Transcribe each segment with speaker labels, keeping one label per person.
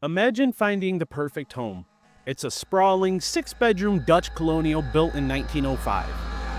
Speaker 1: Imagine finding the perfect home. It's a sprawling, six-bedroom Dutch colonial built in 1905,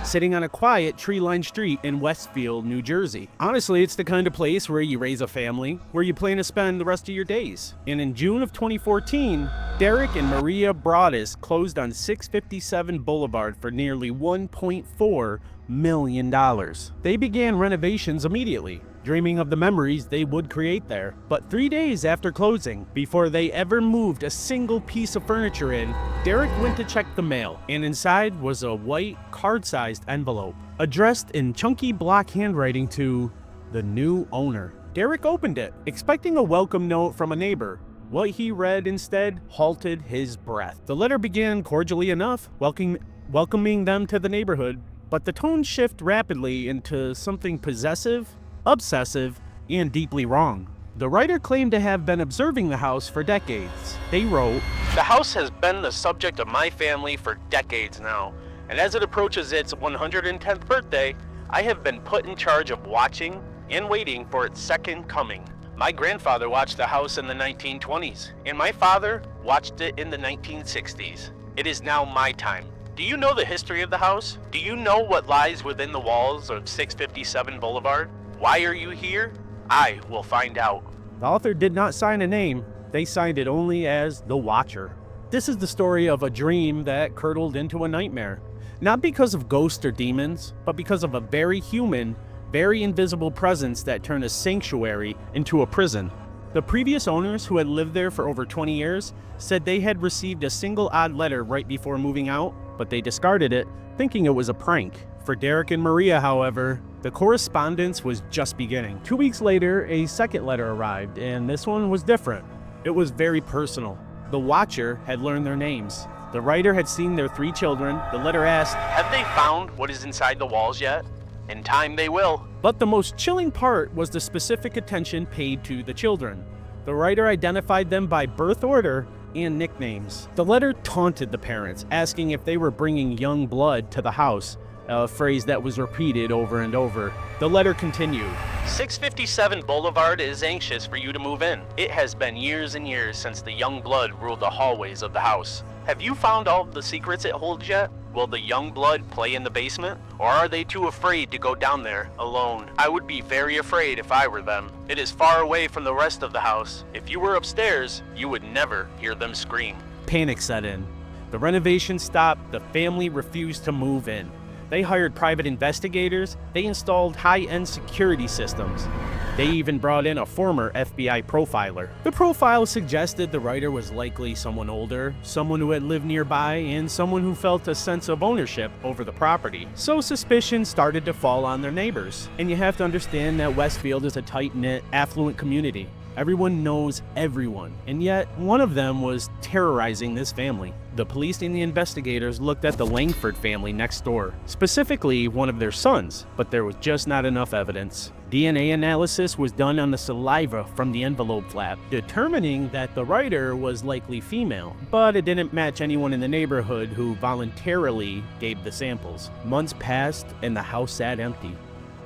Speaker 1: sitting on a quiet, tree-lined street in Westfield, New Jersey. Honestly, it's the kind of place where you raise a family, where you plan to spend the rest of your days. And in June of 2014, Derek and Maria Broadus closed on 657 Boulevard for nearly $1.4 million. They began renovations immediately, dreaming of the memories they would create there. But 3 days after closing, before they ever moved a single piece of furniture in, Derek went to check the mail, and inside was a white, card-sized envelope, addressed in chunky block handwriting to the new owner. Derek opened it, expecting a welcome note from a neighbor. What he read instead halted his breath. The letter began cordially enough, welcoming them to the neighborhood, but the tone shifted rapidly into something possessive, obsessive, and deeply wrong. The writer claimed to have been observing the house for decades. They wrote, "The house has been the subject of my family for decades now, and as it approaches its 110th birthday, I have been put in charge of watching and waiting for its second coming. My grandfather watched the house in the 1920s, and my father watched it in the 1960s. It is now my time. Do you know the history of the house? Do you know what lies within the walls of 657 Boulevard? Why are you here? I will find out." The author did not sign a name. They signed it only as The Watcher. This is the story of a dream that curdled into a nightmare. Not because of ghosts or demons, but because of a very human, very invisible presence that turned a sanctuary into a prison. The previous owners, who had lived there for over 20 years, said they had received a single odd letter right before moving out, but they discarded it, thinking it was a prank. For Derek and Maria, however, the correspondence was just beginning. 2 weeks later, a second letter arrived, and this one was different. It was very personal. The Watcher had learned their names. The writer had seen their 3 children. The letter asked, "Have they found what is inside the walls yet? In time they will." But the most chilling part was the specific attention paid to the children. The writer identified them by birth order and nicknames. The letter taunted the parents, asking if they were bringing young blood to the house, a phrase that was repeated over and over. The letter continued, 657 Boulevard is anxious for you to move in. It has been years and years since the young blood ruled the hallways of the house. Have you found all the secrets it holds yet? Will the young blood play in the basement? Or are they too afraid to go down there alone? I would be very afraid if I were them. It is far away from the rest of the house. If you were upstairs, you would never hear them scream. Panic set in. The renovation stopped. The family refused to move in. They hired private investigators. They installed high-end security systems. They even brought in a former FBI profiler. The profile suggested the writer was likely someone older, someone who had lived nearby, and someone who felt a sense of ownership over the property. So suspicion started to fall on their neighbors. And you have to understand that Westfield is a tight-knit, affluent community. Everyone knows everyone, and yet one of them was terrorizing this family. The police and the investigators looked at the Langford family next door, specifically one of their sons, but there was just not enough evidence. DNA analysis was done on the saliva from the envelope flap, determining that the writer was likely female, but it didn't match anyone in the neighborhood who voluntarily gave the samples. Months passed and the house sat empty,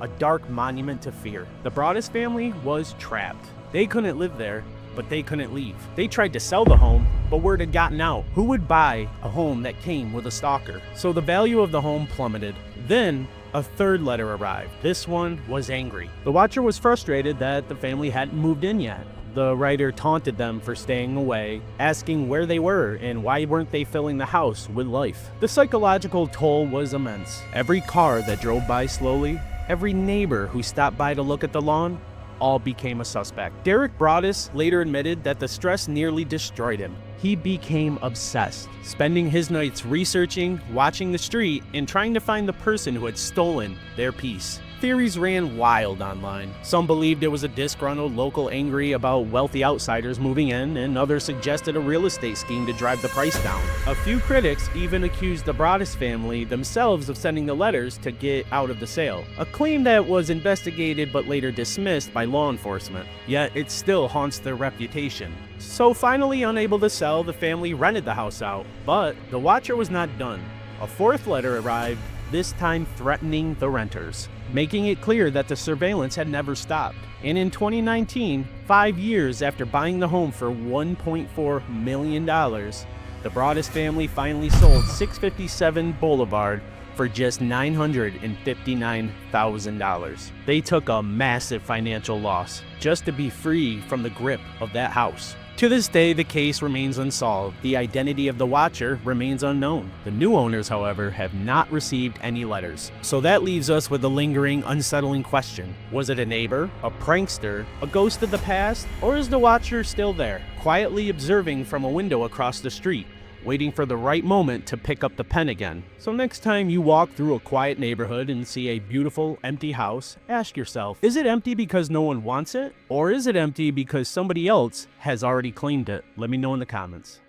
Speaker 1: a dark monument to fear. The Broadus family was trapped. They couldn't live there, but they couldn't leave. They tried to sell the home, but word had gotten out. Who would buy a home that came with a stalker? So the value of the home plummeted. Then, a third letter arrived. This one was angry. The Watcher was frustrated that the family hadn't moved in yet. The writer taunted them for staying away, asking where they were and why weren't they filling the house with life. The psychological toll was immense. Every car that drove by slowly, every neighbor who stopped by to look at the lawn, all became a suspect. Derek Broadus later admitted that the stress nearly destroyed him. He became obsessed, spending his nights researching, watching the street, and trying to find the person who had stolen their peace. Theories ran wild online. Some believed it was a disgruntled local angry about wealthy outsiders moving in, and others suggested a real estate scheme to drive the price down. A few critics even accused the Broadus family themselves of sending the letters to get out of the sale, a claim that was investigated but later dismissed by law enforcement. Yet it still haunts their reputation. So finally unable to sell, the family rented the house out. But the Watcher was not done. A fourth letter arrived, this time threatening the renters, making it clear that the surveillance had never stopped. And in 2019, 5 years after buying the home for $1.4 million, the Broaddus family finally sold 657 Boulevard for just $959,000. They took a massive financial loss just to be free from the grip of that house. To this day, the case remains unsolved. The identity of the watcher remains unknown. The new owners, however, have not received any letters. So that leaves us with a lingering, unsettling question. Was it a neighbor, a prankster, a ghost of the past, or is the watcher still there, quietly observing from a window across the street, waiting for the right moment to pick up the pen again? So next time you walk through a quiet neighborhood and see a beautiful, empty house, ask yourself, is it empty because no one wants it? Or is it empty because somebody else has already claimed it? Let me know in the comments.